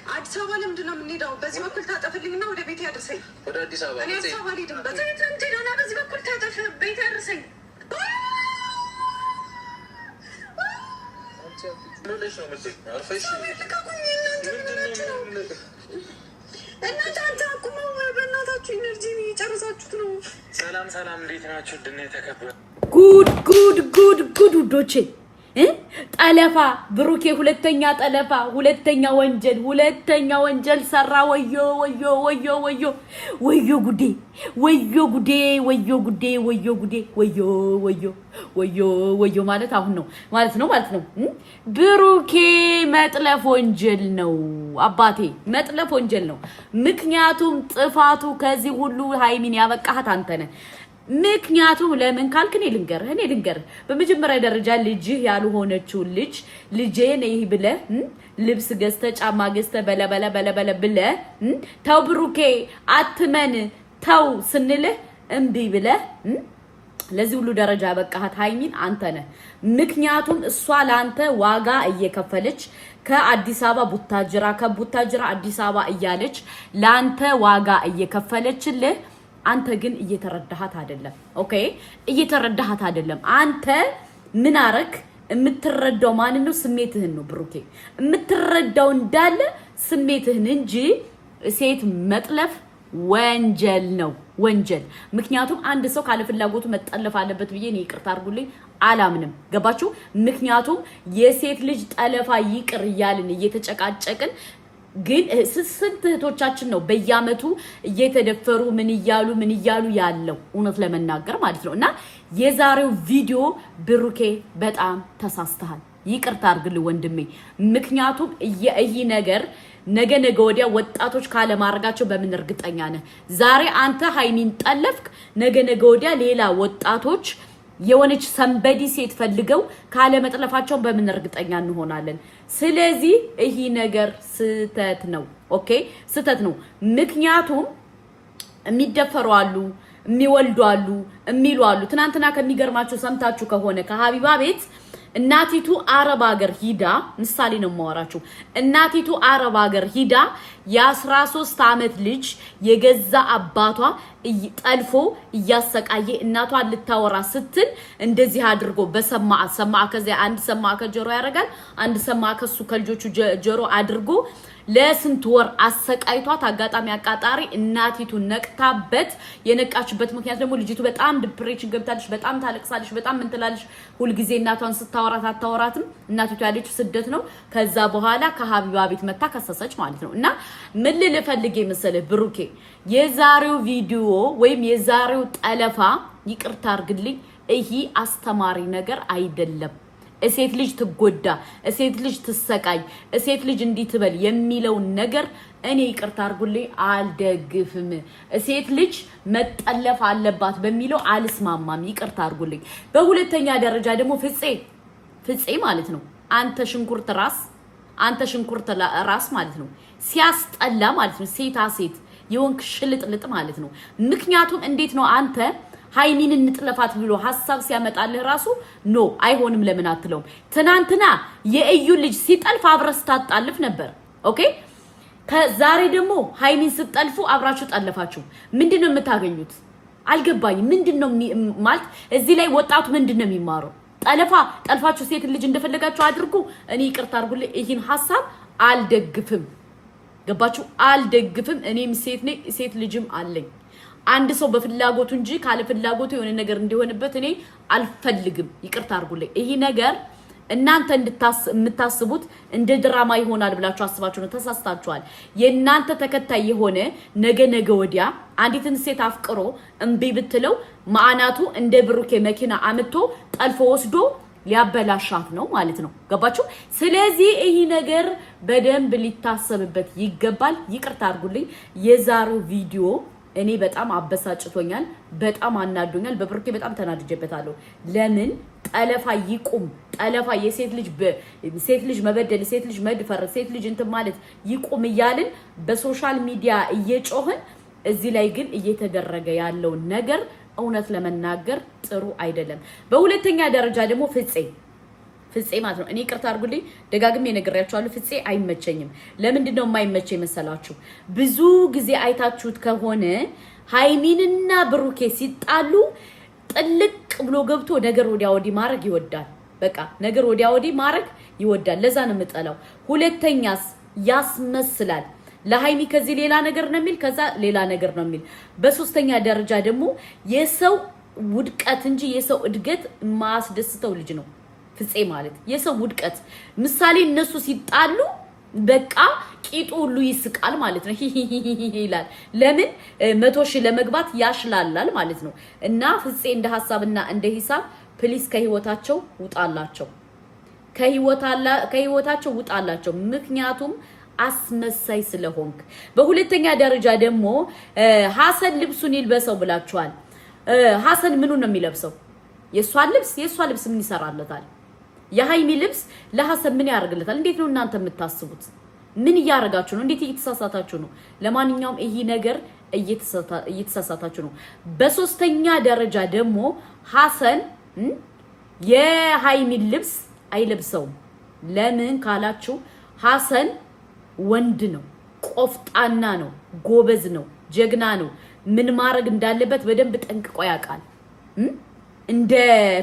አዲስ አበባ ለምንድን ነው የምንሄደው? በዚህ በኩል ታጠፍልኝና ወደ ቤት ያድርሰኝ። ወደ አዲስ አበባ እኔ አዲስ አበባ አልሄድም። በዚህ በኩል ታጠፍ፣ ቤት ያድርሰኝ። እናንተ አቁመው፣ በእናታችሁ ኢነርጂ እየጨረሳችሁት ነው። ሰላም ሰላም፣ እንዴት ናችሁ? ድና የተከበረ ጉድ ውዶቼ፣ ጠለፋ ብሩኬ ሁለተኛ ጠለፋ፣ ሁለተኛ ወንጀል ሰራ። ወዮ ጉዴ ማለት አሁን ነው ማለት ነው። ብሩኬ መጥለፍ ወንጀል ነው አባቴ፣ መጥለፍ ወንጀል ነው። ምክንያቱም ጥፋቱ ከዚህ ሁሉ ሃይሚን ያበቃሃት አንተ ነህ። ምክንያቱም ለምን ካልክ እኔ ልንገርህ በመጀመሪያ ደረጃ ልጅህ ያልሆነችው ልጄ ነኝ ብለህ ልብስ ገዝተህ ጫማ ገዝተህ በለ ብለህ ተው ብሩኬ አትመን ተው ስንልህ እምቢ ብለህ ለዚህ ሁሉ ደረጃ ያበቃሃት ሃይሚን አንተ ነህ። ምክንያቱም እሷ ላንተ ዋጋ እየከፈለች ከአዲስ አበባ ቡታጅራ ከቡታጅራ አዲስ አበባ እያለች ላንተ ዋጋ እየከፈለችልህ አንተ ግን እየተረዳሃት አይደለም። ኦኬ እየተረዳሃት አይደለም። አንተ ምን አረክ? የምትረዳው ማን ነው? ስሜትህን ነው ብሩኬ። የምትረዳው እንዳለ ስሜትህን እንጂ ሴት መጥለፍ ወንጀል ነው፣ ወንጀል። ምክንያቱም አንድ ሰው ካለ ፍላጎቱ መጠለፍ አለበት ብዬ ነው ይቅርታ አድርጉልኝ አላምንም። ገባችሁ? ምክንያቱም የሴት ልጅ ጠለፋ ይቅር እያልን እየተጨቃጨቅን ግን ስንት እህቶቻችን ነው በየአመቱ እየተደፈሩ ምን እያሉ ያለው እውነት ለመናገር ማለት ነው። እና የዛሬው ቪዲዮ ብሩኬ በጣም ተሳስተሃል፣ ይቅርታ አድርግልኝ ወንድሜ። ምክንያቱም ይሄ ነገር ነገ ወዲያ ወጣቶች ካለ ማረጋቸው በምን እርግጠኛ ነህ? ዛሬ አንተ ሃይሚን ጠለፍክ፣ ነገ ወዲያ ሌላ ወጣቶች የሆነች ሰንበዲ ሴት ፈልገው ካለ መጥለፋቸው በምን እርግጠኛ እንሆናለን? ስለዚህ ይሄ ነገር ስተት ነው። ኦኬ ስተት ነው። ምክንያቱም የሚደፈሩ አሉ፣ የሚወልዱ አሉ፣ የሚሉ አሉ። ትናንትና ከሚገርማችሁ ሰምታችሁ ከሆነ ከሀቢባ ቤት እናቲቱ አረብ ሀገር ሂዳ ምሳሌ ነው ማወራችሁ። እናቲቱ አረብ ሀገር ሂዳ የ13 አመት ልጅ የገዛ አባቷ ጠልፎ እያሰቃየ እናቷን ልታወራ ስትል እንደዚህ አድርጎ በሰማዓ ከዚያ አንድ ሰማዓ ከጆሮ ያረጋል፣ አንድ ሰማዓ ከሱ ከልጆቹ ጆሮ አድርጎ ለስንት ወር አሰቃይቷት አጋጣሚ አቃጣሪ እናቲቱ ነቅታበት የነቃችበት ምክንያት ደግሞ ልጅቱ በጣም ዲፕሬሽን ገብታለች፣ በጣም ታለቅሳለች፣ በጣም ምን ትላለች። ሁሉ ጊዜ እናቷን ስታወራት አታወራትም። እናቲቱ ያለችው ስደት ነው። ከዛ በኋላ ከሀቢባ ቤት መታ ከሰሰች ማለት ነው። እና ምን ልፈልግ መሰለህ ብሩኬ፣ የዛሬው ቪዲዮ ወይም የዛሬው ጠለፋ ይቅርታ አድርግልኝ፣ ይሄ አስተማሪ ነገር አይደለም። እሴት ልጅ ትጎዳ፣ እሴት ልጅ ትሰቃይ፣ እሴት ልጅ እንዲትበል የሚለው ነገር እኔ ይቅርታ አድርጉልኝ አልደግፍም። እሴት ልጅ መጠለፍ አለባት በሚለው አልስማማም። ይቅርታ አድርጉልኝ። በሁለተኛ ደረጃ ደግሞ ፍፄ ማለት ነው አንተ ሽንኩርት ራስ ማለት ነው ሲያስጠላ ማለት ነው። ሴት የወንክ ሽልጥልጥ ማለት ነው። ምክንያቱም እንዴት ነው አንተ ሃይሚን እንጥለፋት ብሎ ሐሳብ ሲያመጣልህ ራሱ ኖ አይሆንም ለምን አትለውም? ትናንትና የእዩ ልጅ ሲጠልፍ አብረስ ታጣልፍ ነበር። ኦኬ ከዛሬ ደግሞ ሃይሚን ስትጠልፉ አብራችሁ ጠለፋችሁ። ምንድነው የምታገኙት? አልገባኝም። ምንድነው ማለት እዚህ ላይ ወጣቱ ምንድነው የሚማረው? ጠልፋችሁ ሴት ልጅ እንደፈለጋችሁ አድርጉ። እኔ ይቅርታ አድርጉልኝ፣ ይሄን ሐሳብ አልደግፍም። ገባችሁ? አልደግፍም። እኔም ሴት ነኝ፣ ሴት ልጅም አለኝ። አንድ ሰው በፍላጎቱ እንጂ ካለ ፍላጎቱ የሆነ ነገር እንዲሆንበት እኔ አልፈልግም። ይቅርታ አድርጉልኝ። ይሄ ነገር እናንተ የምታስቡት እንደ ድራማ ይሆናል ብላችሁ አስባችሁ ነው። ተሳስታችኋል። የእናንተ ተከታይ የሆነ ነገ ወዲያ አንዲትን ሴት አፍቅሮ እምቢ ብትለው ማዕናቱ እንደ ብሩኬ መኪና አምጥቶ ጠልፎ ወስዶ ሊያበላሻት ነው ማለት ነው። ገባችሁ? ስለዚህ ይሄ ነገር በደንብ ሊታሰብበት ይገባል። ይቅርታ አድርጉልኝ። የዛሬው ቪዲዮ እኔ በጣም አበሳጭቶኛል፣ በጣም አናዶኛል። በብሩኬ በጣም ተናድጄበታለሁ። ለምን ጠለፋ ይቁም። ጠለፋ የሴት ልጅ መበደል፣ ሴት ልጅ መድፈር፣ ሴት ልጅ እንትን ማለት ይቁም እያልን በሶሻል ሚዲያ እየጮህን እዚህ ላይ ግን እየተደረገ ያለው ነገር እውነት ለመናገር ጥሩ አይደለም። በሁለተኛ ደረጃ ደግሞ ፍፄ ማለት ነው። እኔ ይቅርታ አድርጉልኝ ደጋግሜ ነግሬያችኋለሁ። ፍፄ አይመቸኝም። ለምንድነው የማይመቸኝ መሰላችሁ? ብዙ ጊዜ አይታችሁት ከሆነ ሃይሚንና ብሩኬ ሲጣሉ ጥልቅ ብሎ ገብቶ ነገር ወዲያ ወዲህ ማድረግ ይወዳል። በቃ ነገር ወዲያ ወዲህ ማድረግ ይወዳል። ለዛ ነው የምጠላው። ሁለተኛስ ያስመስላል። ለሃይሚ ከዚህ ሌላ ነገር ነው የሚል፣ ከዛ ሌላ ነገር ነው የሚል። በሶስተኛ ደረጃ ደግሞ የሰው ውድቀት እንጂ የሰው እድገት ማስደስተው ልጅ ነው ፍፄ ማለት። የሰው ውድቀት ምሳሌ እነሱ ሲጣሉ በቃ ቂጡ ሁሉ ይስቃል ማለት ነው ይላል። ለምን 100,000 ለመግባት ያሽላላል ማለት ነው። እና ፍፄ እንደ ሐሳብና እንደ ሂሳብ ፕሊስ ከህይወታቸው ውጣላቸው፣ ከህይወታቸው ውጣላቸው። ምክንያቱም አስመሳይ ስለሆንክ። በሁለተኛ ደረጃ ደግሞ ሐሰን ልብሱን ይልበሰው ብላችኋል። ሐሰን ምኑን ነው የሚለብሰው? የሷን ልብስ ምን ይሰራለታል? የሃይሚ ልብስ ለሐሰን ምን ያደርግለታል? እንዴት ነው እናንተ የምታስቡት? ምን እያደረጋችሁ ነው? እንዴት እየተሳሳታችሁ ነው? ለማንኛውም ይሄ ነገር እየተሳሳታችሁ ነው። በሶስተኛ ደረጃ ደግሞ ሐሰን የሃይሚ ልብስ አይለብሰውም። ለምን ካላችሁ ሐሰን ወንድ ነው፣ ቆፍጣና ነው፣ ጎበዝ ነው፣ ጀግና ነው። ምን ማድረግ እንዳለበት በደንብ ጠንቅቆ ያውቃል። እንደ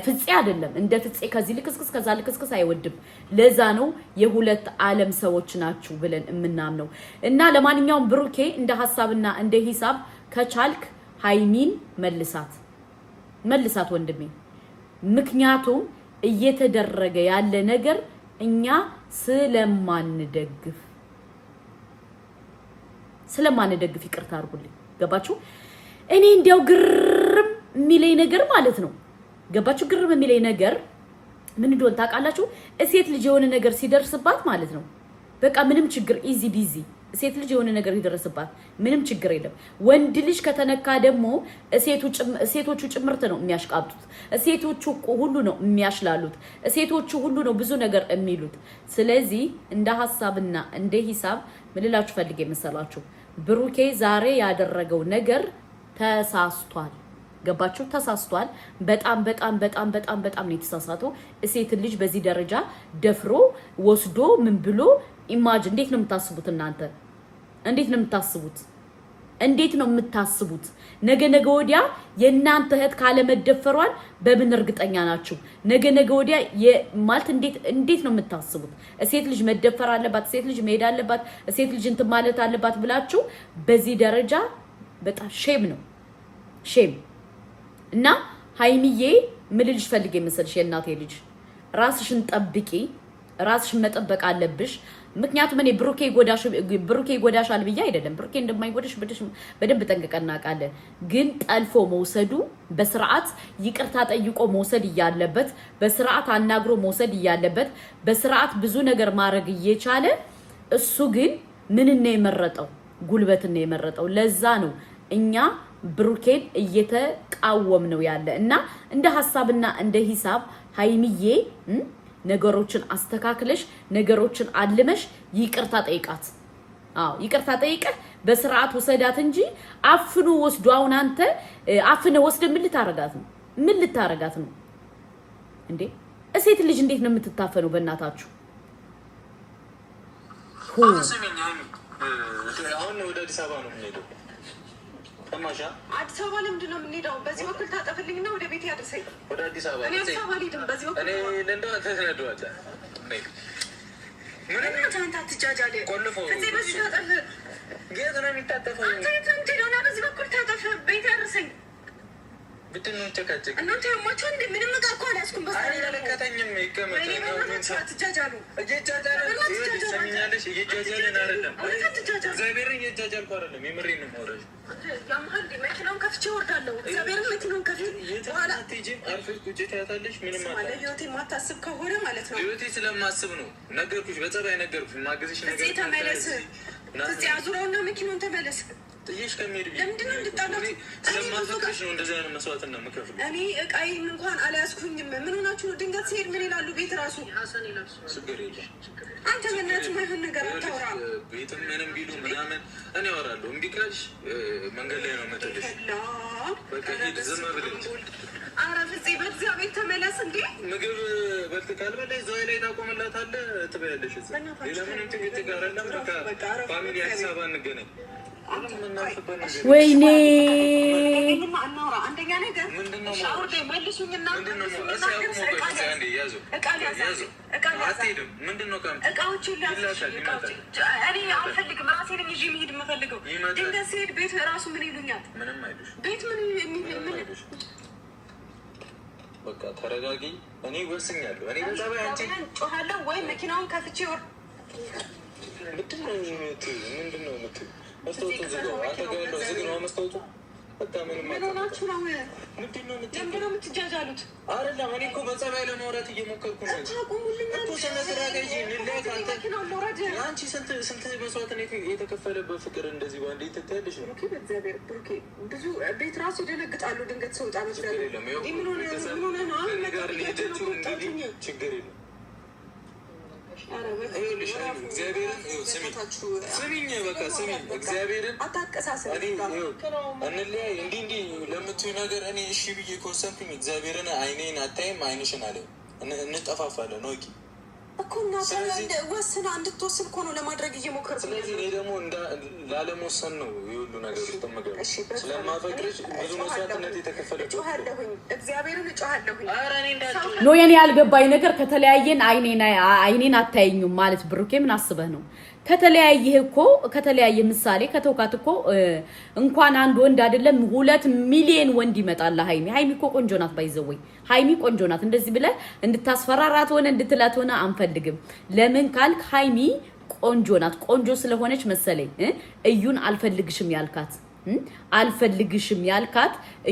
ፍፄ አይደለም። እንደ ፍፄ ከዚህ ልክስክስ ከዛ ልክስክስ አይወድም። ለዛ ነው የሁለት ዓለም ሰዎች ናችሁ ብለን የምናምነው። እና ለማንኛውም ብሩኬ እንደ ሐሳብና እንደ ሂሳብ ከቻልክ ሃይሚን መልሳት ወንድሜ። ምክንያቱም እየተደረገ ያለ ነገር እኛ ስለማንደግፍ ይቅርታ አድርጉልኝ። ገባችሁ? እኔ እንዲያው ግርም የሚለኝ ነገር ማለት ነው። ገባችሁ? ግርም የሚለኝ ነገር ምን እንደሆነ ታውቃላችሁ? ሴት ልጅ የሆነ ነገር ሲደርስባት ማለት ነው በቃ ምንም ችግር ኢዚ ቢዚ። ሴት ልጅ የሆነ ነገር ይደርስባት ምንም ችግር የለም። ወንድ ልጅ ከተነካ ደግሞ ሴቶቹ ጭምርት ነው የሚያሽቃጡት። ሴቶቹ ሁሉ ነው የሚያሽላሉት። ሴቶቹ ሁሉ ነው ብዙ ነገር የሚሉት። ስለዚህ እንደ ሐሳብና እንደ ሂሳብ ምን ልላችሁ ፈልጌ መሰላችሁ? ብሩኬ ዛሬ ያደረገው ነገር ተሳስቷል። ገባችሁ? ተሳስቷል። በጣም ነው የተሳሳተው። ሴት ልጅ በዚህ ደረጃ ደፍሮ ወስዶ ምን ብሎ ኢማጅን። እንዴት ነው የምታስቡት እናንተ? እንዴት ነው የምታስቡት? ነገ ወዲያ የእናንተ እህት ካለመደፈሯል በምን እርግጠኛ ናችሁ? ነገ ወዲያ ማለት እንዴት ነው የምታስቡት? ሴት ልጅ መደፈር አለባት፣ ሴት ልጅ መሄድ አለባት፣ ሴት ልጅ እንትን ማለት አለባት ብላችሁ በዚህ ደረጃ በጣም ሼም ነው ሼም። እና ሃይሚዬ ምን ልጅ ፈልጌ መሰልሽ? የእናቴ ልጅ ራስሽን ጠብቂ፣ ራስሽን መጠበቅ አለብሽ። ምክንያቱም እኔ ብሩኬ ይጎዳሻል ብዬ አይደለም። ብሩኬ እንደማይጎዳሽ በደንብ ጠንቅቀን እናውቃለን። ግን ጠልፎ መውሰዱ በስርዓት ይቅርታ ጠይቆ መውሰድ እያለበት፣ በስርዓት አናግሮ መውሰድ እያለበት፣ በስርዓት ብዙ ነገር ማድረግ እየቻለ እሱ ግን ምን ነው የመረጠው? ጉልበት ነው የመረጠው። ለዛ ነው እኛ ብሩኬን እየተቃወም ነው ያለ። እና እንደ ሐሳብና እንደ ሂሳብ ሃይሚዬ ነገሮችን አስተካክለሽ ነገሮችን አልመሽ ይቅርታ ጠይቃት። ይቅርታ ጠይቀህ በስርዓት ወሰዳት እንጂ አፍኑ ወስዶ አሁን አንተ አፍነ ወስደ ምን ልታረጋት ነው እንዴ? እሴት ልጅ እንዴት ነው የምትታፈነው? በእናታችሁ አሁን ወደ አዲስ አበባ ነው የምንሄደው። አዲስ አበባ ለምንድን ነው የምንሄደው? በዚህ በኩል ታጠፍልኝና ወደ ቤቴ አድርሰኝ። ወደ አዲስ አበባ እኔ አዲስ አበባ ልሄድም። በዚህ በኩል እኔ ለንደው ተነደዋለ። ምንም አንተ አትጃጃለ። እዚህ በዚህ ታጠፍ። የት ነው የሚታጠፈው? አንተ ሄደውና በዚህ በኩል ታጠፍ። ቤቴ አድርሰኝ። ብትን ነው ጨካጨቅ። እናንተ ያማችሁ እንዴ? ምንም ዕቃ እኮ አልያዝኩም። በዛ ላይ አልለቀተኝም። ይቀመጥ ነው አትጃጃሉ። ሰሚኛለሽ? እየጃጃልን አይደለም። እግዚአብሔርን እየጃጃልኩ አይደለም። የምሬን ነው የማወራሽ። ያማል መኪናውን ከፍቼ እወርዳለሁ። እግዚአብሔርን መኪናውን ከፍቼ በኋላ አትሄጂም። አርፈሽ ቁጭ ትያታለሽ። ምንም ማለት ህይወቴ የማታስብ ከሆነ ማለት ነው። ህይወቴ ስለማስብ ነው ነገርኩሽ። በጸባይ ነገርኩሽ። ማገዝሽ ነገር ተመለስ። እዚህ አዙረውና መኪናውን ተመለስ። ጥይሽ ከመሄድ ለምንድን ነው እንድጣላት? ስለማፈቅርሽ ነው እንደዚህ አይነት መስዋዕትና የምከፍለው። እኔ እቃዬን እንኳን አልያዝኩኝም። ምን ሆናችሁ ነው? ድንገት ሲሄድ ምን ይላሉ? ቤት ራሱ ችግር የለም። አንተ በእናትህ ማይሆን ነገር አታውራ። ቤትም ምንም ቢሉ ምናምን እኔ አወራለሁ። እምቢ ካልሽ መንገድ ላይ ነው የምጥልሽ። በቃ ሂድ፣ ዝም ብለሽ። ኧረ ፍፄ በእግዚአብሔር ተመለስ። እንዴ ምግብ በልት ካልበላ እዛው ላይ ታቆምላታለህ፣ ትበያለሽ። ሌላ ምንም ጭቅጭቅ አይደለም። በቃ ፋሚሊ አዲስ አበባ እንገናኝ። ወይኔ አንደኛ ነገር አልፈልግም። ራሴን ይዤ መሄድ የምፈልገው ድንገት ሲሄድ ቤት ራሱ ምን ይሉኛል? ቤት ምን በቃ ተረጋጊ። እኔ ወስኛለሁ። እኔ ጮሃለሁ ወይ መኪናውን ከፍቼ ምንድን ነው የምትይው? መስታወቱ ዝግ ነው። አንተ ጋር ያለው ዝግ ነው መስታወቱ። በቃ ምንም ሆናችሁ ነው? ምንድን ነው የምትጃጃሉት? አይደለም እኔ እኮ በጸባይ ለማውራት እየሞከርኩ ነው እኮ። ስነስርዓት አንቺ ስንት መስዋዕት የተከፈለበት ፍቅር እንደዚህ በአንዴ ትታያለሽ ነው? በእግዚአብሔር ብሩኬ፣ ብዙ ቤት ራሱ ይደነግጣሉ ድንገት ሰውጣ መስላለ። ምን ሆነ ነው አሁን ነገር ሊሄደችው እንግዲህ ችግር የለም። ስሚኝ በቃ ስሚኝ፣ እግዚአብሔርን እንለያይ እንዲህ ለምትይው ነገር እኔ እሺ ብዬ ከወሰንኩኝ እግዚአብሔርን አይኔን አታይም አይንሽን አለኝ። እንጠፋፋለን ወቂ እኮ እና ወስና እንድትወስን እኮ ነው ለማድረግ እየሞከርኩ። ስለዚህ እኔ ደግሞ ላለመወሰን ነው የሁሉ ነገር ውስጥ መገብ ስለማፈቅርሽ ብዙ መስዋዕትነት የተከፈለ እጮሃለሁኝ፣ እግዚአብሔርን እጮሃለሁኝ። ኖ የኔ ያልገባኝ ነገር ከተለያየን አይኔን አታየኝም ማለት ብሩኬ ምን አስበህ ነው? ከተለያየህ እኮ ከተለያየ ምሳሌ ከተውካት እኮ እንኳን አንድ ወንድ አይደለም 2 ሚሊዮን ወንድ ይመጣል። ሃይሚ እኮ ቆንጆ ናት፣ ባይዘወይ ሃይሚ ቆንጆ ናት። እንደዚህ ብለህ እንድታስፈራራት ሆነ እንድትላት ሆነ አንፈልግም። ለምን ካልክ ሃይሚ ቆንጆ ናት። ቆንጆ ስለሆነች መሰለኝ እዩን አልፈልግሽም ያልካት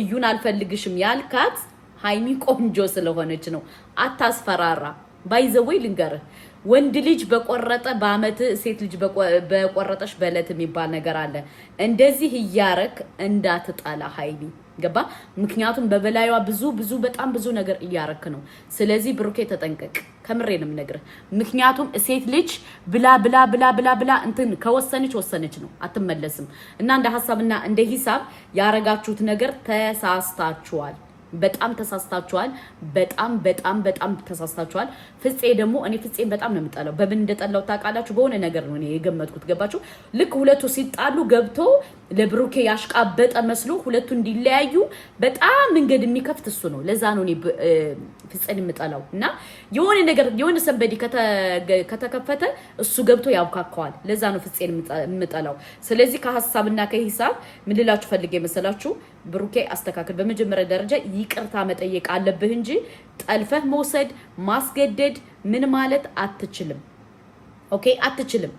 እዩን አልፈልግሽም ያልካት ሃይሚ ቆንጆ ስለሆነች ነው። አታስፈራራ። ባይዘወይ ልንገርህ፣ ወንድ ልጅ በቆረጠ በአመት ሴት ልጅ በቆረጠሽ በለት የሚባል ነገር አለ። እንደዚህ እያረክ እንዳትጣላ ሃይሚ ገባ? ምክንያቱም በበላይዋ ብዙ በጣም ብዙ ነገር እያረክ ነው። ስለዚህ ብሩኬ ተጠንቀቅ። ከምሬንም ነግረህ። ምክንያቱም ሴት ልጅ ብላ እንትን ከወሰነች ነው፣ አትመለስም። እና እንደ ሐሳብና እንደ ሂሳብ ያረጋችሁት ነገር ተሳስታችኋል። በጣም ተሳስታችኋል። በጣም ተሳስታችኋል። ፍፄ ደግሞ እኔ ፍፄን በጣም ነው የምጠላው። በምን እንደጠላው ታውቃላችሁ? በሆነ ነገር ነው እኔ የገመትኩት። ገባችሁ? ልክ ሁለቱ ሲጣሉ ገብቶ ለብሩኬ ያሽቃበጠ መስሎ ሁለቱ እንዲለያዩ በጣም መንገድ የሚከፍት እሱ ነው። ለዛ ነው እኔ ፍፄን የምጠላው። እና የሆነ ሰንበዲ ከተከፈተ እሱ ገብቶ ያብካካዋል። ለዛ ነው ፍፄን የምጠላው። ስለዚህ ከሐሳብና ከሂሳብ ምን ልላችሁ ፈልጌ መሰላችሁ? ብሩኬ አስተካክል። በመጀመሪያ ደረጃ ይቅርታ መጠየቅ አለብህ እንጂ ጠልፈህ መውሰድ ማስገደድ ምን ማለት አትችልም። ኦኬ አትችልም።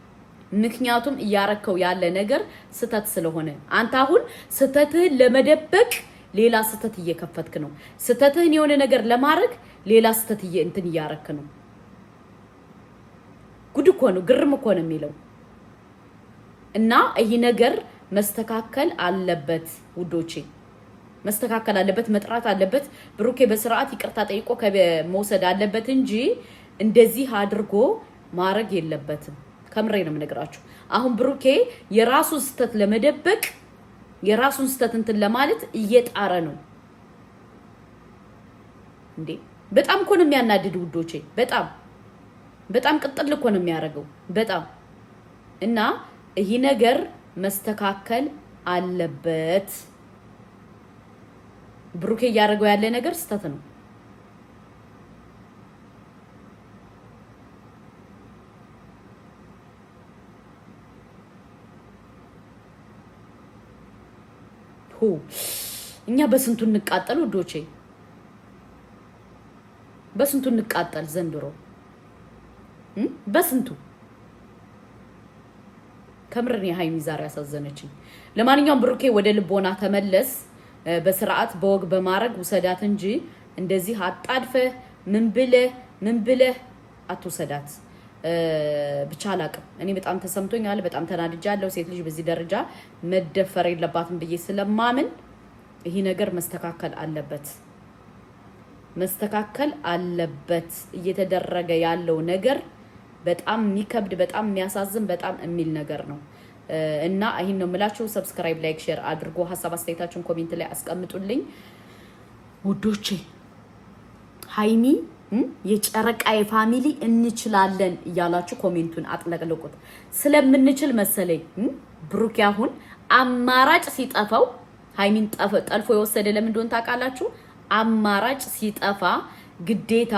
ምክንያቱም እያረከው ያለ ነገር ስተት ስለሆነ አንተ አሁን ስተትህን ለመደበቅ ሌላ ስተት እየከፈትክ ነው። ስተትህን የሆነ ነገር ለማድረግ ሌላ ስተት እንትን እያረክ ነው። ጉድ እኮ ነው፣ ግርም እኮ ነው የሚለው እና ይሄ ነገር መስተካከል አለበት ውዶቼ፣ መስተካከል አለበት፣ መጥራት አለበት። ብሩኬ በስርዓት ይቅርታ ጠይቆ ከመውሰድ አለበት እንጂ እንደዚህ አድርጎ ማድረግ የለበትም። ከምሬ ነው የምነግራችሁ። አሁን ብሩኬ የራሱን ስተት ለመደበቅ የራሱን ስተት እንትን ለማለት እየጣረ ነው እንዴ። በጣም እኮ ነው የሚያናድድ ውዶቼ፣ በጣም ቅጥል እኮ ነው የሚያደርገው በጣም። እና ይሄ ነገር መስተካከል አለበት። ብሩኬ እያደረገው ያለ ነገር ስተት ነው። እኛ በስንቱ እንቃጠል ውዶቼ፣ በስንቱ እንቃጠል ዘንድሮ በስንቱ። ከምርን የሃይሚ ዛሬ ያሳዘነችኝ። ለማንኛውም ብሩኬ ወደ ልቦና ተመለስ። በስርዓት በወግ በማድረግ ውሰዳት እንጂ እንደዚህ አጣድፈ ምን ብለህ አትውሰዳት። ብቻ አላቅም እኔ በጣም ተሰምቶኛል በጣም ተናድጃለሁ ሴት ልጅ በዚህ ደረጃ መደፈር የለባትም ብዬ ስለማምን ይሄ ነገር መስተካከል አለበት እየተደረገ ያለው ነገር በጣም የሚከብድ በጣም የሚያሳዝን በጣም የሚል ነገር ነው እና ይሄን ነው የምላችሁ ሰብስክራይብ ላይክ ሼር አድርጎ ሐሳብ አስተያየታችሁን ኮሜንት ላይ አስቀምጡልኝ ውዶቼ ሃይሚ የጨረቃ የፋሚሊ እንችላለን እያላችሁ ኮሜንቱን አጥለቅልቁት ስለምንችል መሰለኝ ብሩክ ያሁን አማራጭ ሲጠፋው ሃይሚን ጠልፎ የወሰደ ለምን እንደሆነ ታውቃላችሁ አማራጭ ሲጠፋ ግዴታ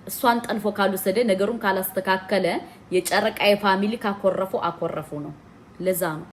እሷን ጠልፎ ካልወሰደ ነገሩን ካላስተካከለ የጨረቃ የፋሚሊ ካኮረፉ አኮረፉ ነው ለዛ ነው